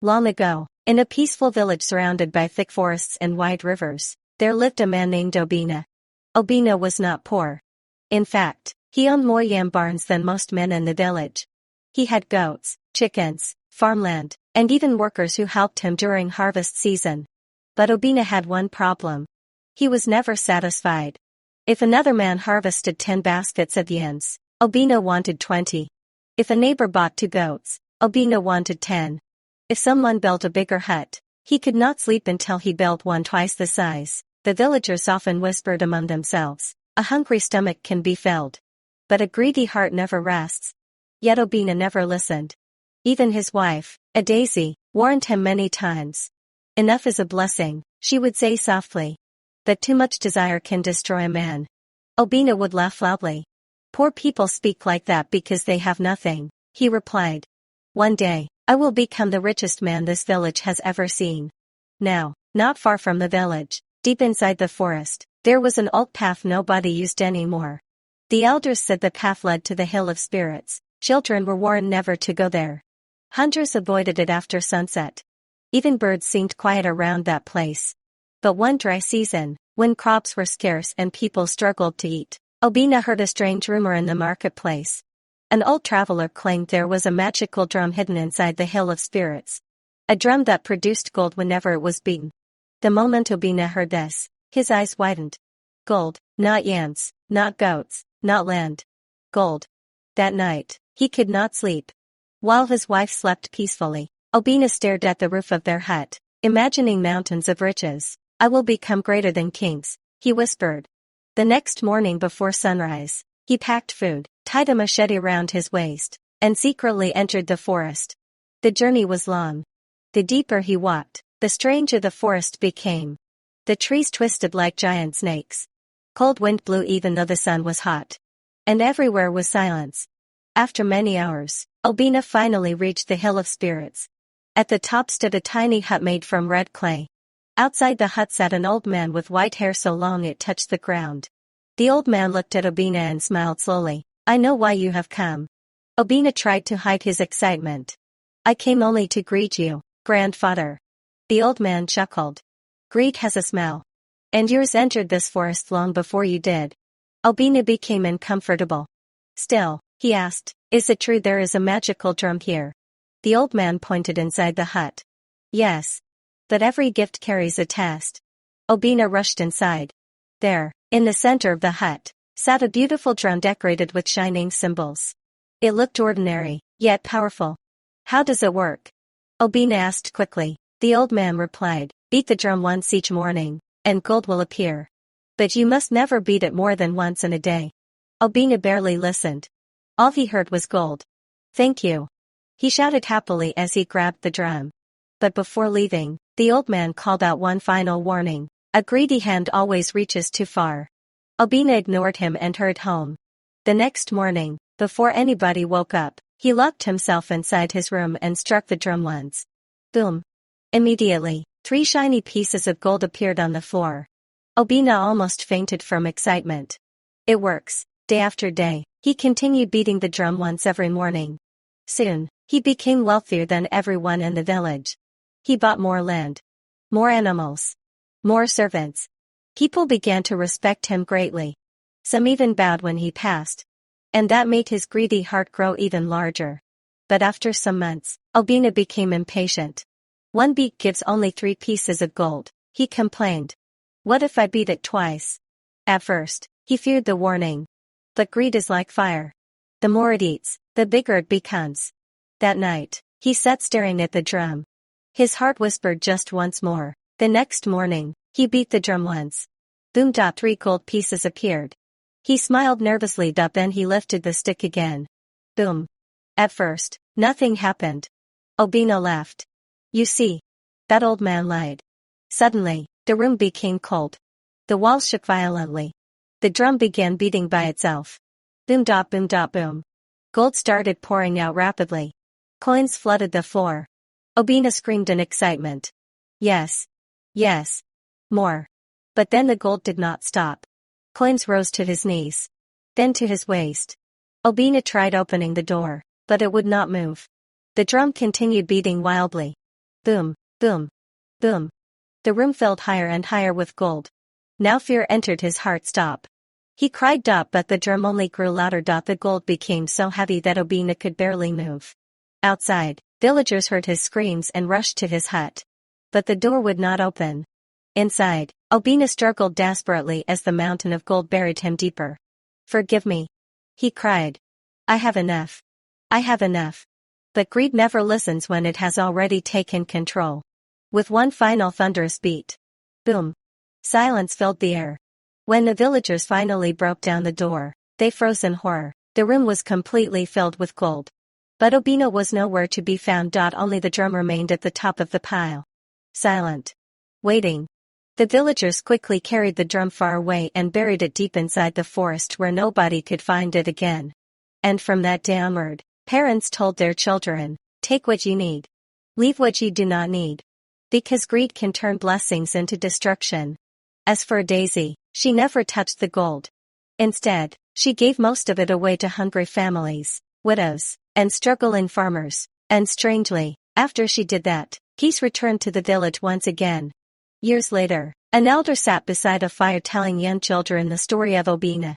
Long ago, in a peaceful village surrounded by thick forests and wide rivers, there lived a man named Obinna. Obinna was not poor. In fact, he owned more yam barns than most men in the village. He had goats, chickens, farmland, and even workers who helped him during harvest season. But Obinna had one problem. He was never satisfied. If another man harvested 10 baskets of yams, Obinna wanted 20. If a neighbor bought 2 goats, Obinna wanted 10. If someone built a bigger hut, he could not sleep until he built one twice the size. The villagers often whispered among themselves, "A hungry stomach can be filled, but a greedy heart never rests." Yet Obinna never listened. Even his wife, a daisy, warned him many times. "Enough is a blessing," she would say softly. "But too much desire can destroy a man." Obinna would laugh loudly. "Poor people speak like that because they have nothing," he replied. "One day, I will become the richest man this village has ever seen." Now, not far from the village, deep inside the forest, there was an old path nobody used anymore. The elders said the path led to the Hill of Spirits. Children were warned never to go there. Hunters avoided it after sunset. Even birds seemed quiet around that place. But one dry season, when crops were scarce and people struggled to eat, Obinna heard a strange rumor in the marketplace. An old traveler claimed there was a magical drum hidden inside the Hill of Spirits. A drum that produced gold whenever it was beaten. The moment Obinna heard this, his eyes widened. Gold, not yams, not goats, not land. Gold. That night, he could not sleep. While his wife slept peacefully, Obinna stared at the roof of their hut, imagining mountains of riches. "I will become greater than kings," he whispered. The next morning before sunrise, he packed food, tied a machete around his waist, and secretly entered the forest. The journey was long. The deeper he walked, the stranger the forest became. The trees twisted like giant snakes. Cold wind blew even though the sun was hot. And everywhere was silence. After many hours, Obinna finally reached the Hill of Spirits. At the top stood a tiny hut made from red clay. Outside the hut sat an old man with white hair so long it touched the ground. The old man looked at Obinna and smiled slowly. "I know why you have come." Obinna tried to hide his excitement. "I came only to greet you, grandfather." The old man chuckled. "Greed has a smell. And yours entered this forest long before you did." Obinna became uncomfortable. "Still," he asked, "is it true there is a magical drum here?" The old man pointed inside the hut. "Yes. But every gift carries a test." Obinna rushed inside. There, in the center of the hut, sat a beautiful drum decorated with shining symbols. It looked ordinary, yet powerful. "How does it work?" Obinna asked quickly. The old man replied, "Beat the drum once each morning, and gold will appear. But you must never beat it more than once in a day." Obinna barely listened. All he heard was gold. "Thank you," he shouted happily as he grabbed the drum. But before leaving, the old man called out one final warning. "A greedy hand always reaches too far." Obinna ignored him and hurried home. The next morning, before anybody woke up, he locked himself inside his room and struck the drum once. Boom! Immediately, 3 shiny pieces of gold appeared on the floor. Obinna almost fainted from excitement. "It works." Day after day, he continued beating the drum once every morning. Soon, he became wealthier than everyone in the village. He bought more land, more animals, more servants. People began to respect him greatly. Some even bowed when he passed. And that made his greedy heart grow even larger. But after some months, Obinna became impatient. "One beat gives only 3 pieces of gold," he complained. "What if I beat it twice?" At first, he feared the warning. But greed is like fire. The more it eats, the bigger it becomes. That night, he sat staring at the drum. His heart whispered just once more. The next morning, he beat the drum once. Boom! 3 gold pieces appeared. He smiled nervously, then he lifted the stick again. Boom! At first, nothing happened. Obinna laughed. "You see, that old man lied." Suddenly, the room became cold. The walls shook violently. The drum began beating by itself. Boom! Boom! Boom! Gold started pouring out rapidly. Coins flooded the floor. Obinna screamed in excitement. Yes. Yes. More. But then the gold did not stop. Coins rose to his knees. Then to his waist. Obinna tried opening the door, but it would not move. The drum continued beating wildly. Boom, boom, boom. The room filled higher and higher with gold. Now fear entered his heart. Stop. He cried. But the drum only grew louder. The gold became so heavy that Obinna could barely move. Outside, villagers heard his screams and rushed to his hut. But the door would not open. Inside, Obinna struggled desperately as the mountain of gold buried him deeper. Forgive me, he cried. I have enough. I have enough. But greed never listens when it has already taken control. With one final thunderous beat. Boom. Silence filled the air. When the villagers finally broke down the door, they froze in horror. The room was completely filled with gold. But Obinna was nowhere to be found. Only the drum remained at the top of the pile. Silent. Waiting. The villagers quickly carried the drum far away and buried it deep inside the forest where nobody could find it again. And from that day onward, parents told their children, take what you need. Leave what you do not need. Because greed can turn blessings into destruction. As for Daisy, she never touched the gold. Instead, she gave most of it away to hungry families, widows, and struggling farmers. And strangely, after she did that, peace returned to the village once again. Years later, an elder sat beside a fire telling young children the story of Obinna.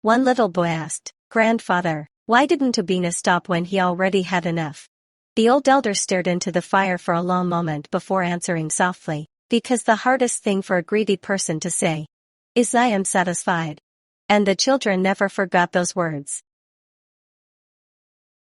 One little boy asked, "Grandfather, why didn't Obinna stop when he already had enough?" The old elder stared into the fire for a long moment before answering softly, because the hardest thing for a greedy person to say is "I am satisfied." And the children never forgot those words.